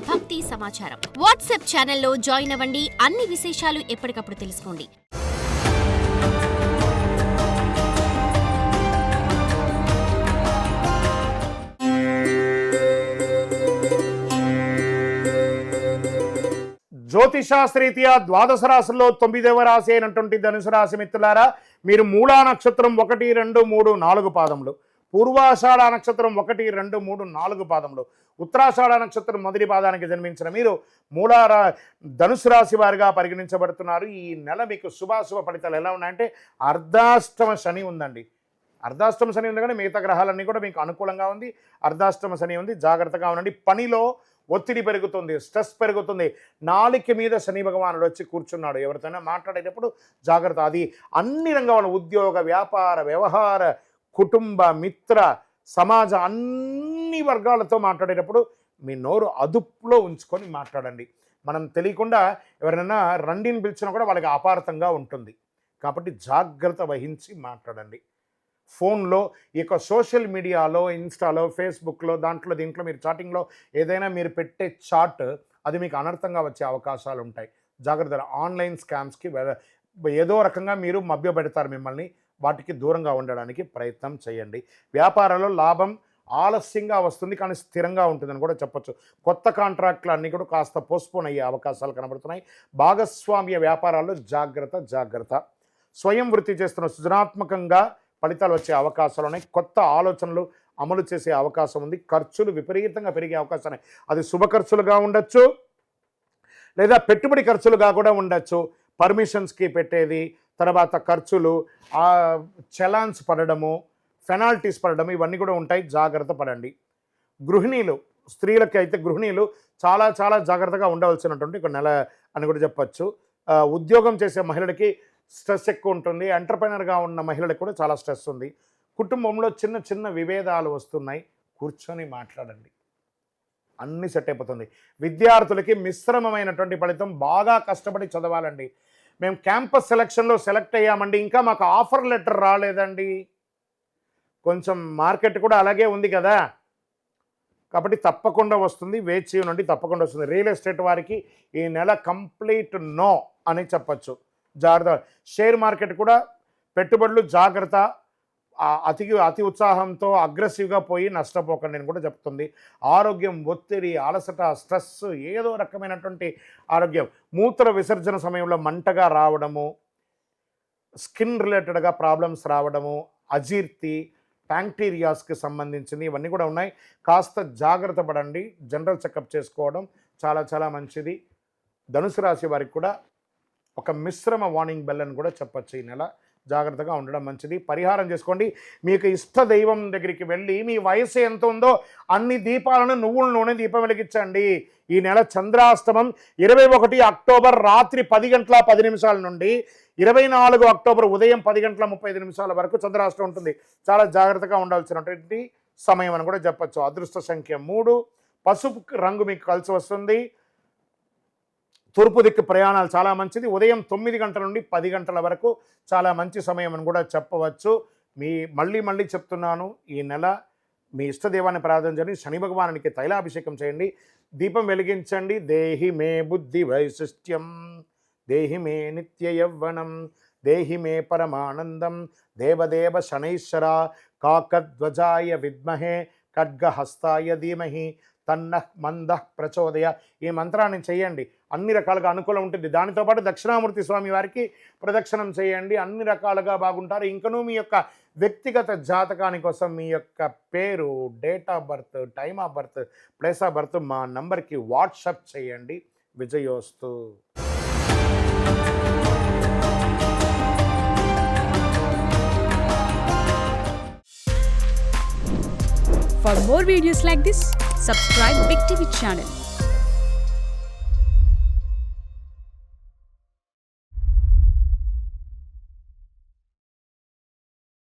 భక్తి సమాచారం. వాట్సాప్ ఛానల్లో జాయిన్ అవ్వండి. అన్ని విశేషాలు ఎప్పటికప్పుడు తెలుసుకోండి. జ్యోతిషాస్త్రీత్యా ద్వాదశ రాశుల్లో 9వ రాశి అయినటువంటి ధనుసు రాశి మిత్రులారా, మీరు మూలా నక్షత్రం 1, 2, 3, 4 పాదములు, పూర్వాషాఢ నక్షత్రం 1, 2, 3, 4 పాదములు, ఉత్తరాషాఢ నక్షత్రం మొదటి పాదానికి జన్మించిన మీరు ధనుసు రాశి వారిగా పరిగణించబడుతున్నారు. ఈ నెల మీకు శుభాశుభ ఫలితాలు ఎలా ఉన్నాయంటే, అర్ధాష్టమ శని ఉందండి. అర్ధాష్టమ శని ఉంది కానీ మిగతా గ్రహాలన్నీ కూడా మీకు అనుకూలంగా ఉంది. అర్ధాష్టమ శని ఉంది, జాగ్రత్తగా ఉండండి. పనిలో ఒత్తిడి పెరుగుతుంది, స్ట్రెస్ పెరుగుతుంది. నాలిక మీద శని భగవానుడు వచ్చి కూర్చున్నాడు. ఎవరితోనైనా మాట్లాడేటప్పుడు జాగ్రత్త. అది అన్ని రంగాల ఉద్యోగ, వ్యాపార, వ్యవహార, కుటుంబ, మిత్ర, సమాజ అన్ని వర్గాలతో మాట్లాడేటప్పుడు మీ నోరు అదుపులో ఉంచుకొని మాట్లాడండి. మనం తెలియకుండా ఎవరైనా రండిని పిలిచినా కూడా వాళ్ళకి అపార్థంగా ఉంటుంది. కాబట్టి జాగ్రత్త వహించి మాట్లాడండి. ఫోన్లో ఇక సోషల్ మీడియాలో, ఇన్స్టాలో, ఫేస్బుక్లో, దీంట్లో మీరు చాటింగ్లో ఏదైనా మీరు పెట్టే చాట్ అది మీకు అనర్థంగా వచ్చే అవకాశాలు ఉంటాయి. జాగ్రత్త. ఆన్లైన్ స్కామ్స్కి ఏదో రకంగా మీరు మభ్యపెడతారు మిమ్మల్ని. వాటికి దూరంగా ఉండడానికి ప్రయత్నం చేయండి. వ్యాపారాల్లో లాభం ఆలస్యంగా వస్తుంది కానీ స్థిరంగా ఉంటుందని కూడా చెప్పొచ్చు. కొత్త కాంట్రాక్ట్లు అన్నీ కూడా కాస్త పోస్ట్పోన్ అయ్యే అవకాశాలు కనబడుతున్నాయి. భాగస్వామ్య వ్యాపారాల్లో జాగ్రత్త. స్వయం వృత్తి చేస్తున్న సృజనాత్మకంగా ఫలితాలు వచ్చే అవకాశాలు ఉన్నాయి. కొత్త ఆలోచనలు అమలు చేసే అవకాశం ఉంది. ఖర్చులు విపరీతంగా పెరిగే అవకాశం ఉన్నాయి. అది శుభ ఖర్చులుగా ఉండొచ్చు, లేదా పెట్టుబడి ఖర్చులుగా కూడా ఉండొచ్చు. పర్మిషన్స్కి పెట్టేది, తర్వాత ఖర్చులు, చలాన్స్ పడడము, పెనాల్టీస్ పడడము, ఇవన్నీ కూడా ఉంటాయి. జాగ్రత్త పడండి. గృహిణీలు, స్త్రీలకి అయితే గృహిణీలు చాలా చాలా జాగ్రత్తగా ఉండవలసినటువంటి ఒక నెల అని కూడా చెప్పచ్చు. ఉద్యోగం చేసే మహిళలకి స్ట్రెస్ ఎక్కువ ఉంటుంది. ఎంటర్ప్రైనర్గా ఉన్న మహిళలకు కూడా చాలా స్ట్రెస్ ఉంది. కుటుంబంలో చిన్న చిన్న విభేదాలు వస్తున్నాయి. కూర్చొని మాట్లాడండి, అన్నీ సెట్ అయిపోతుంది. విద్యార్థులకి మిశ్రమమైనటువంటి ఫలితం. బాగా కష్టపడి చదవాలండి. మేము క్యాంపస్ సెలక్షన్లో సెలెక్ట్ అయ్యామండి, ఇంకా మాకు ఆఫర్ లెటర్ రాలేదండి. కొంచెం మార్కెట్ కూడా అలాగే ఉంది కదా, కాబట్టి తప్పకుండా వస్తుంది. వేచి ఉండండి, తప్పకుండా వస్తుంది. రియల్ ఎస్టేట్ వారికి ఈ నెల కంప్లీట్ నో అని చెప్పచ్చు. జాగ్రత్త. షేర్ మార్కెట్ కూడా పెట్టుబడులు జాగ్రత్త. అతి ఉత్సాహంతో అగ్రెసివ్గా పోయి నష్టపోకండి అని కూడా చెప్తుంది. ఆరోగ్యం, ఒత్తిడి, అలసట, స్ట్రెస్, ఏదో రకమైనటువంటి ఆరోగ్యం. మూత్ర విసర్జన సమయంలో మంటగా రావడము, స్కిన్ రిలేటెడ్గా ప్రాబ్లమ్స్ రావడము, అజీర్తి, బ్యాక్టీరియాస్కి సంబంధించింది ఇవన్నీ కూడా ఉన్నాయి. కాస్త జాగ్రత్త పడండి. జనరల్ చెకప్ చేసుకోవడం చాలా చాలా మంచిది. ధనుసు రాశి వారికి కూడా ఒక మిశ్రమ వార్నింగ్ బెల్ అని కూడా చెప్పచ్చు. ఈ నెల జాగ్రత్తగా ఉండడం మంచిది. పరిహారం చేసుకోండి. మీకు ఇష్ట దైవం దగ్గరికి వెళ్ళి మీ వయసు ఎంత ఉందో అన్ని దీపాలను నువ్వుల నూనె దీపం వెలిగించండి. ఈ నెల చంద్రాష్టమం 21 అక్టోబర్ రాత్రి 10 గంటల 10 నిమిషాల నుండి 24 అక్టోబర్ ఉదయం 10 గంటల 35 నిమిషాల వరకు చంద్రాష్టమం ఉంటుంది. చాలా జాగ్రత్తగా ఉండాల్సినటువంటి సమయం అని కూడా చెప్పచ్చు. అదృష్ట సంఖ్య 3. పసుపు రంగు మీకు కలిసి వస్తుంది. తూర్పు దిక్కు ప్రయాణాలు చాలా మంచిది. ఉదయం 9 గంటల నుండి 10 గంటల వరకు చాలా మంచి సమయం అని కూడా చెప్పవచ్చు. మళ్ళీ చెప్తున్నాను, ఈ నెల మీ ఇష్టదేవాన్ని ప్రార్థన చేయండి. శని భగవానునికి తైలాభిషేకం చేయండి, దీపం వెలిగించండి. దేహి మే బుద్ధి వైశిష్ట్యం, దేహి మే నిత్య యవ్వనం, దేహి మే పరమానందం, దేవదేవ శనైశ్వర కాకధ్వజాయ విద్మహే ఖడ్గహస్తాయ ధీమహి తన్నః మందః ప్రచోదయ. ఈ మంత్రాన్ని చేయండి, అన్ని రకాలుగా అనుకూలం ఉంటుంది. దానితో పాటు దక్షిణామూర్తి స్వామి వారికి ప్రదక్షిణం చేయండి, అన్ని రకాలుగా బాగుంటారు. ఇంకనూ మీ యొక్క వ్యక్తిగత జాతకాని కోసం మీ యొక్క పేరు, date of birth, time of birth, place of birth మా నంబర్కి వాట్సాప్ చేయండి. విజయోస్తు. For more videos like this, subscribe Big TV channel.